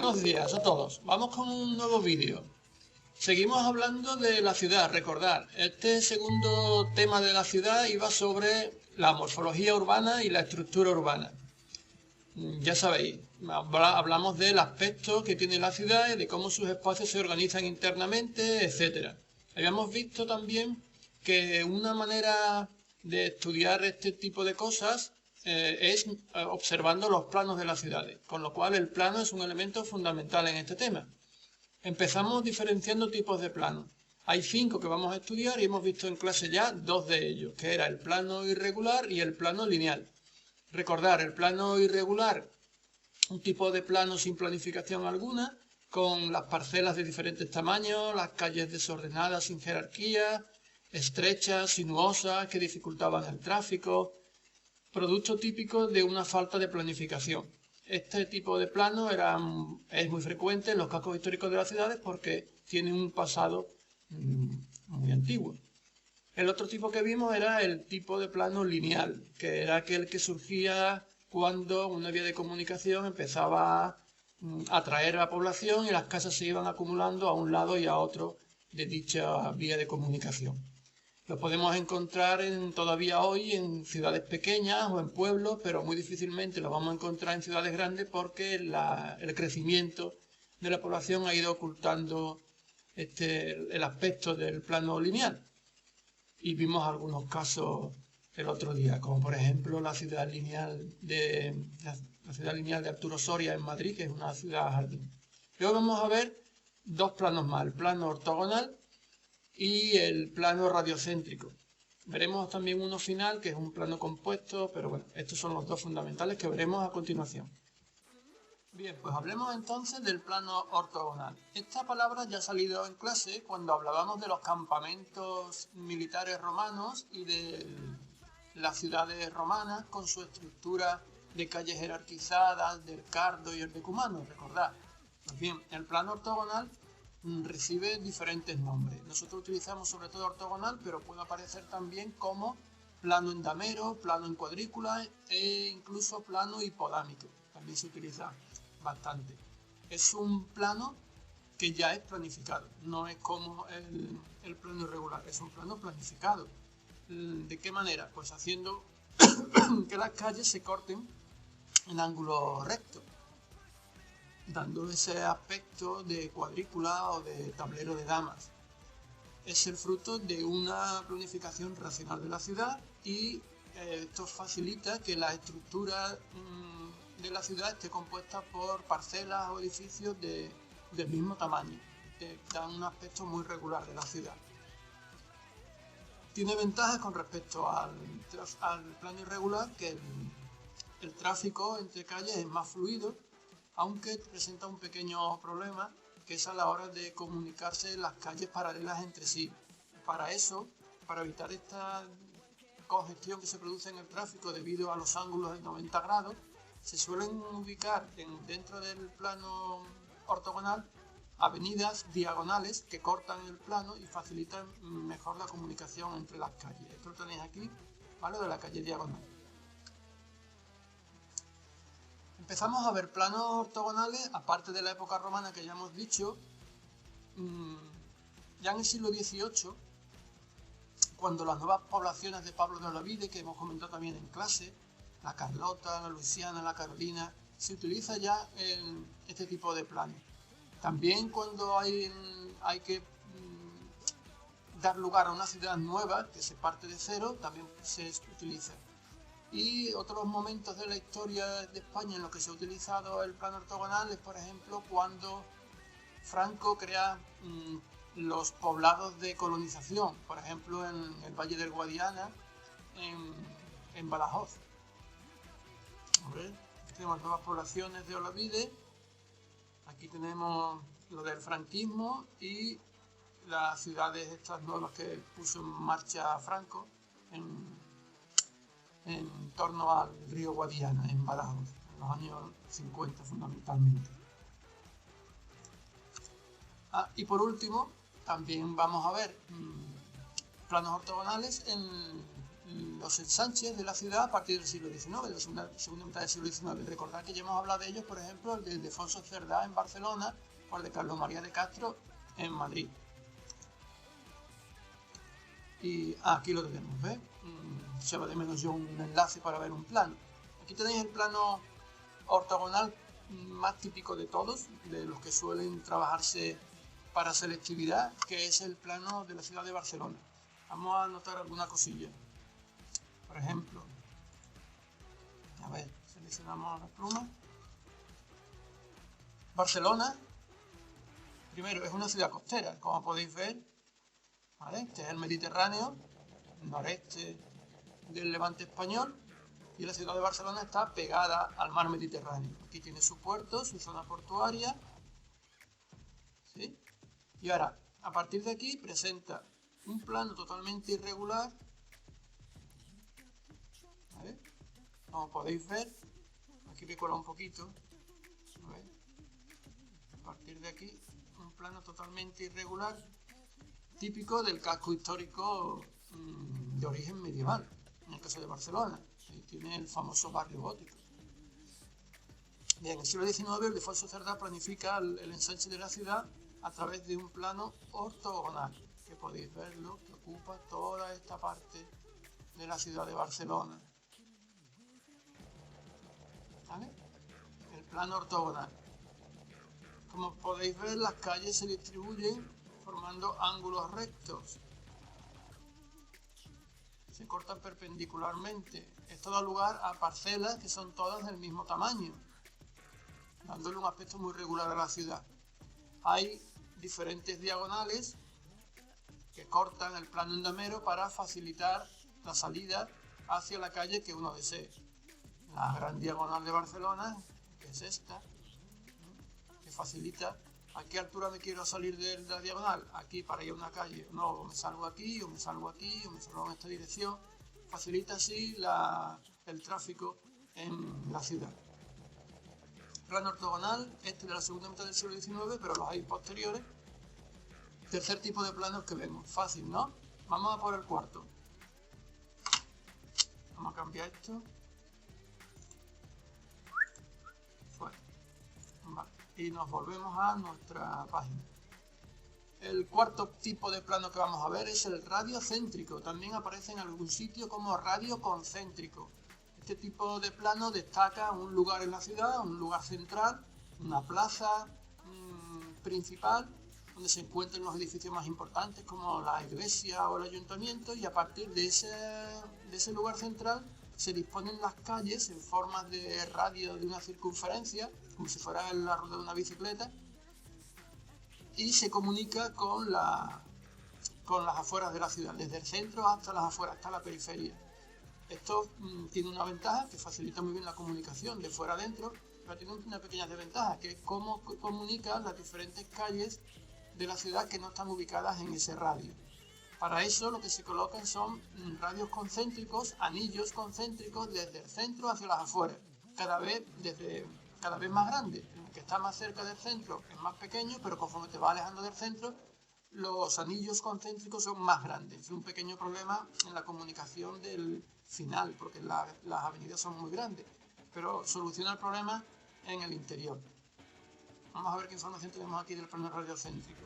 Buenos días a todos. Vamos con un nuevo vídeo. Seguimos hablando de la ciudad. Recordad, este segundo tema de la ciudad iba sobre la morfología urbana y la estructura urbana. Ya sabéis, hablamos del aspecto que tiene la ciudad y de cómo sus espacios se organizan internamente, etc. Habíamos visto también que una manera de estudiar este tipo de cosas es observando los planos de las ciudades, con lo cual el plano es un elemento fundamental en este tema. Empezamos diferenciando tipos de planos. Hay 5 que vamos a estudiar y hemos visto en clase ya 2 de ellos, que era el plano irregular y el plano lineal. Recordar, el plano irregular, un tipo de plano sin planificación alguna, con las parcelas de diferentes tamaños, las calles desordenadas sin jerarquía, estrechas, sinuosas, que dificultaban el tráfico, producto típico de una falta de planificación. Este tipo de plano es muy frecuente en los cascos históricos de las ciudades porque tiene un pasado muy antiguo. El otro tipo que vimos era el tipo de plano lineal, que era aquel que surgía cuando una vía de comunicación empezaba a atraer a la población y las casas se iban acumulando a un lado y a otro de dicha vía de comunicación. Lo podemos encontrar todavía hoy en ciudades pequeñas o en pueblos, pero muy difícilmente lo vamos a encontrar en ciudades grandes porque el crecimiento de la población ha ido ocultando el aspecto del plano lineal. Y vimos algunos casos el otro día, como por ejemplo la ciudad lineal de Arturo Soria en Madrid, que es una ciudad jardín. Luego vamos a ver 2 planos más, el plano ortogonal y el plano radiocéntrico. Veremos también uno final, que es un plano compuesto, pero bueno, estos son los 2 fundamentales que veremos a continuación. Bien, pues hablemos entonces del plano ortogonal. Esta palabra ya ha salido en clase cuando hablábamos de los campamentos militares romanos y de las ciudades romanas con su estructura de calles jerarquizadas, del cardo y el decumano, recordad. Pues bien, el plano ortogonal recibe diferentes nombres. Nosotros utilizamos sobre todo ortogonal, pero puede aparecer también como plano en damero, plano en cuadrícula e incluso plano hipodámico. También se utiliza bastante. Es un plano que ya es planificado, no es como el plano irregular, es un plano planificado. ¿De qué manera? Pues haciendo que las calles se corten en ángulo recto, dando ese aspecto de cuadrícula o de tablero de damas. Es el fruto de una planificación racional de la ciudad y esto facilita que la estructura de la ciudad esté compuesta por parcelas o edificios del mismo tamaño, que dan un aspecto muy regular de la ciudad. Tiene ventajas con respecto al plano irregular, que el tráfico entre calles es más fluido, aunque presenta un pequeño problema, que es a la hora de comunicarse las calles paralelas entre sí. Para eso, para evitar esta congestión que se produce en el tráfico debido a los ángulos de 90 grados, se suelen ubicar dentro del plano ortogonal avenidas diagonales que cortan el plano y facilitan mejor la comunicación entre las calles. Esto lo tenéis aquí, ¿vale? De la calle diagonal. Empezamos a ver planos ortogonales, aparte de la época romana que ya hemos dicho, ya en el siglo XVIII, cuando las nuevas poblaciones de Pablo de Olavide, que hemos comentado también en clase, la Carlota, la Luisiana, la Carolina, se utiliza ya este tipo de planos. También cuando hay que dar lugar a una ciudad nueva, que se parte de cero, también se utiliza. Y otros momentos de la historia de España en los que se ha utilizado el plano ortogonal es, por ejemplo, cuando Franco crea los poblados de colonización, por ejemplo, en el Valle del Guadiana, en Badajoz. Aquí tenemos nuevas poblaciones de Olavide, aquí tenemos lo del franquismo y las ciudades estas nuevas que puso en marcha Franco en torno al río Guadiana, en Badajoz, en los años 50 fundamentalmente. Y por último, también vamos a ver planos ortogonales en los ensanches de la ciudad a partir del siglo XIX, de la segunda mitad del siglo XIX. Recordad que ya hemos hablado de ellos, por ejemplo, el de Ildefonso Cerdá en Barcelona o el de Carlos María de Castro en Madrid. Y aquí lo tenemos, ¿ves? Se va de menos yo un enlace para ver un plano. Aquí tenéis el plano ortogonal más típico de todos, de los que suelen trabajarse para selectividad, que es el plano de la ciudad de Barcelona. Vamos a anotar alguna cosilla. Por ejemplo, a ver, seleccionamos la pluma. Barcelona, primero, es una ciudad costera, como podéis ver, ¿vale? Este es el Mediterráneo, noreste del Levante español, y la ciudad de Barcelona está pegada al mar Mediterráneo. Aquí tiene su puerto, su zona portuaria, ¿sí? Y ahora, a partir de aquí, presenta un plano totalmente irregular, ¿vale? Como podéis ver, aquí voy a colar un poquito, ¿vale? A partir de aquí, un plano totalmente irregular, típico del casco histórico de origen medieval, en el caso de Barcelona. Ahí tiene el famoso barrio gótico. Bien, en el siglo XIX, Ildefonso Cerdá planifica el ensanche de la ciudad a través de un plano ortogonal, que podéis verlo, que ocupa toda esta parte de la ciudad de Barcelona. ¿Vale? El plano ortogonal. Como podéis ver, las calles se distribuyen formando ángulos rectos. Se cortan perpendicularmente. Esto da lugar a parcelas que son todas del mismo tamaño, dándole un aspecto muy regular a la ciudad. Hay diferentes diagonales que cortan el plano endamero para facilitar la salida hacia la calle que uno desee. La gran diagonal de Barcelona, que es esta, que facilita a qué altura me quiero salir de la diagonal, aquí para ir a una calle, no, o me salgo aquí, o me salgo aquí, o me salgo en esta dirección, facilita así el tráfico en la ciudad. Plano ortogonal, este de la segunda mitad del siglo XIX, pero los hay posteriores. Tercer tipo de planos que vemos, fácil, ¿no? Vamos a por el cuarto. Vamos a cambiar esto. Fuera. Vale. Y nos volvemos a nuestra página. El cuarto tipo de plano que vamos a ver es el radiocéntrico. También aparece en algún sitio como radio concéntrico. Este tipo de plano destaca un lugar en la ciudad, un lugar central, una plaza principal, donde se encuentran los edificios más importantes como la iglesia o el ayuntamiento, y a partir de ese lugar central se disponen las calles en forma de radio de una circunferencia, como si fuera la rueda de una bicicleta, y se comunica con las afueras de la ciudad, desde el centro hasta las afueras, hasta la periferia. Esto tiene una ventaja que facilita muy bien la comunicación de fuera adentro, pero tiene una pequeña desventaja, que es cómo comunican las diferentes calles de la ciudad que no están ubicadas en ese radio. Para eso lo que se colocan son radios concéntricos, anillos concéntricos desde el centro hacia las afueras, cada vez más grande. El que está más cerca del centro es más pequeño, pero conforme te va alejando del centro, los anillos concéntricos son más grandes. Es un pequeño problema en la comunicación del final, porque las avenidas son muy grandes, pero soluciona el problema en el interior. Vamos a ver qué información tenemos aquí del plano radiocéntrico.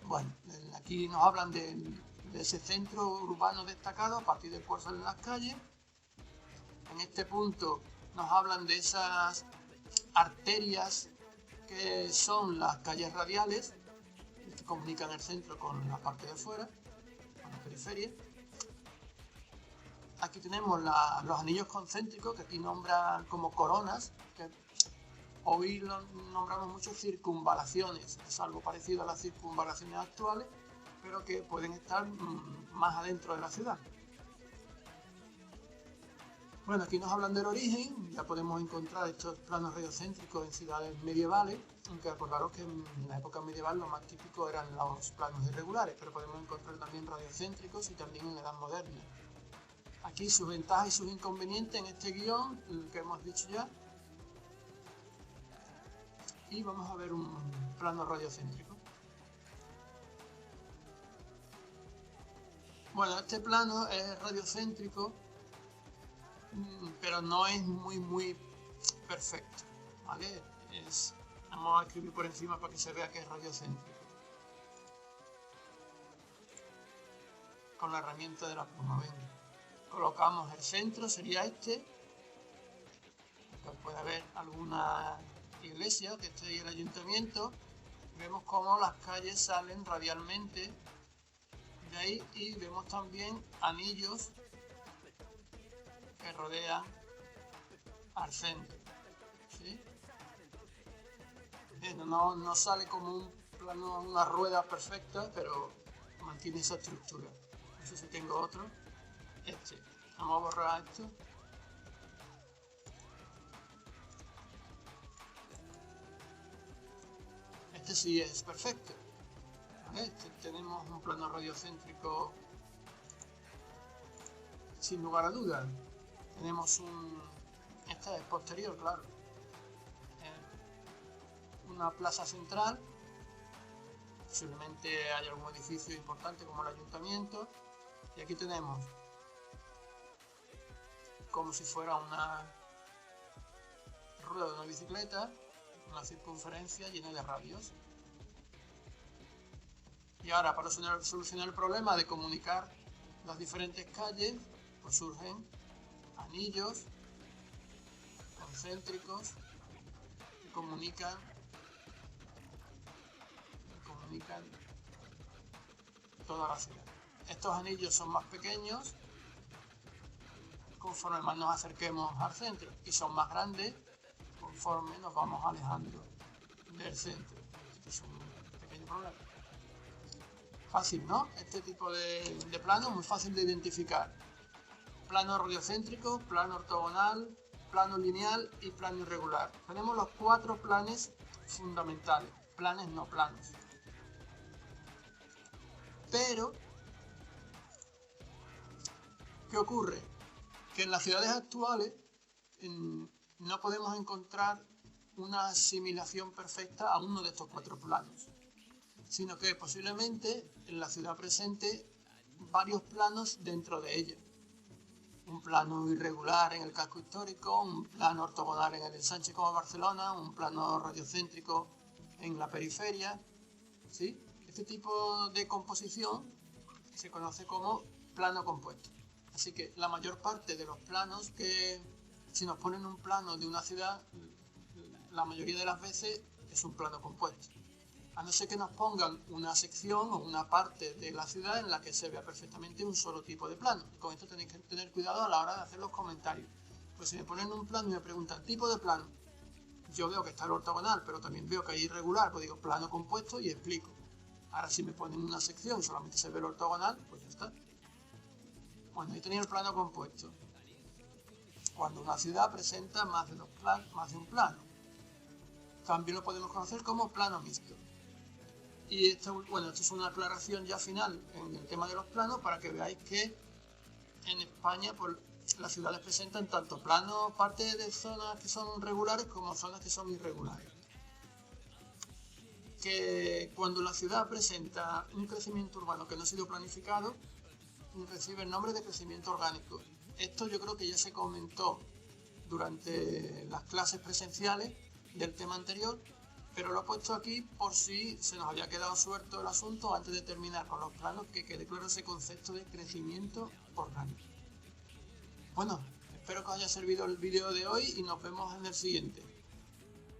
Bueno, aquí nos hablan de ese centro urbano destacado a partir del cual salen las calles. En este punto nos hablan de esas arterias que son las calles radiales, que comunican el centro con la parte de fuera, con la periferia. Aquí tenemos los anillos concéntricos, que aquí nombran como coronas, que hoy lo nombramos mucho circunvalaciones. Es algo parecido a las circunvalaciones actuales, pero que pueden estar más adentro de la ciudad. Bueno, aquí nos hablan del origen. Ya podemos encontrar estos planos radiocéntricos en ciudades medievales, aunque acordaros que en la época medieval lo más típico eran los planos irregulares, pero podemos encontrar también radiocéntricos y también en la edad moderna. Aquí sus ventajas y sus inconvenientes en este guión, que hemos dicho ya. Y vamos a ver un plano radiocéntrico. Bueno, este plano es radiocéntrico, pero no es muy perfecto, ¿vale? Vamos a escribir por encima para que se vea que es radiocéntrico. Con la herramienta de la pluma, venga. Colocamos el centro, sería este. Puede haber alguna iglesia que esté ahí el ayuntamiento. Vemos cómo las calles salen radialmente de ahí y vemos también anillos que rodean al centro, ¿sí? No sale como un plano, una rueda perfecta, pero mantiene esa estructura. No sé si tengo otro. Vamos a borrar esto. Este sí es perfecto. Tenemos un plano radiocéntrico sin lugar a dudas. Tenemos esta es posterior, claro. Una plaza central. Posiblemente hay algún edificio importante como el ayuntamiento. Y aquí tenemos como si fuera una rueda de una bicicleta, una circunferencia llena de radios. Y ahora, para solucionar el problema de comunicar las diferentes calles, pues surgen anillos concéntricos que comunican toda la ciudad. Estos anillos son más pequeños conforme más nos acerquemos al centro y son más grandes conforme nos vamos alejando del centro. Este es un pequeño problema. Fácil, ¿no? Este tipo de plano es muy fácil de identificar. Plano radiocéntrico, plano ortogonal, plano lineal y plano irregular. Tenemos los 4 planes fundamentales. Planes no planos. Pero, ¿qué ocurre? Que en las ciudades actuales no podemos encontrar una asimilación perfecta a uno de estos 4 planos, sino que posiblemente en la ciudad presente varios planos dentro de ella. Un plano irregular en el casco histórico, un plano ortogonal en el ensanche como Barcelona, un plano radiocéntrico en la periferia, ¿sí? Este tipo de composición se conoce como plano compuesto. Así que la mayor parte de los planos que, si nos ponen un plano de una ciudad, la mayoría de las veces es un plano compuesto. A no ser que nos pongan una sección o una parte de la ciudad en la que se vea perfectamente un solo tipo de plano. Con esto tenéis que tener cuidado a la hora de hacer los comentarios. Pues si me ponen un plano y me preguntan tipo de plano, yo veo que está el ortogonal, pero también veo que hay irregular, pues digo plano compuesto y explico. Ahora si me ponen una sección y solamente se ve el ortogonal, pues ya está. Bueno, ahí tenéis el plano compuesto. Cuando una ciudad presenta más de un plano. También lo podemos conocer como plano mixto. Y esto es una aclaración ya final en el tema de los planos para que veáis que en España pues, las ciudades presentan tanto planos, parte de zonas que son regulares como zonas que son irregulares. Que cuando la ciudad presenta un crecimiento urbano que no ha sido planificado, recibe el nombre de crecimiento orgánico. Esto yo creo que ya se comentó durante las clases presenciales del tema anterior, pero lo he puesto aquí por si se nos había quedado suelto el asunto antes de terminar con los planos, que quede claro ese concepto de crecimiento orgánico. Bueno, espero que os haya servido el vídeo de hoy y nos vemos en el siguiente.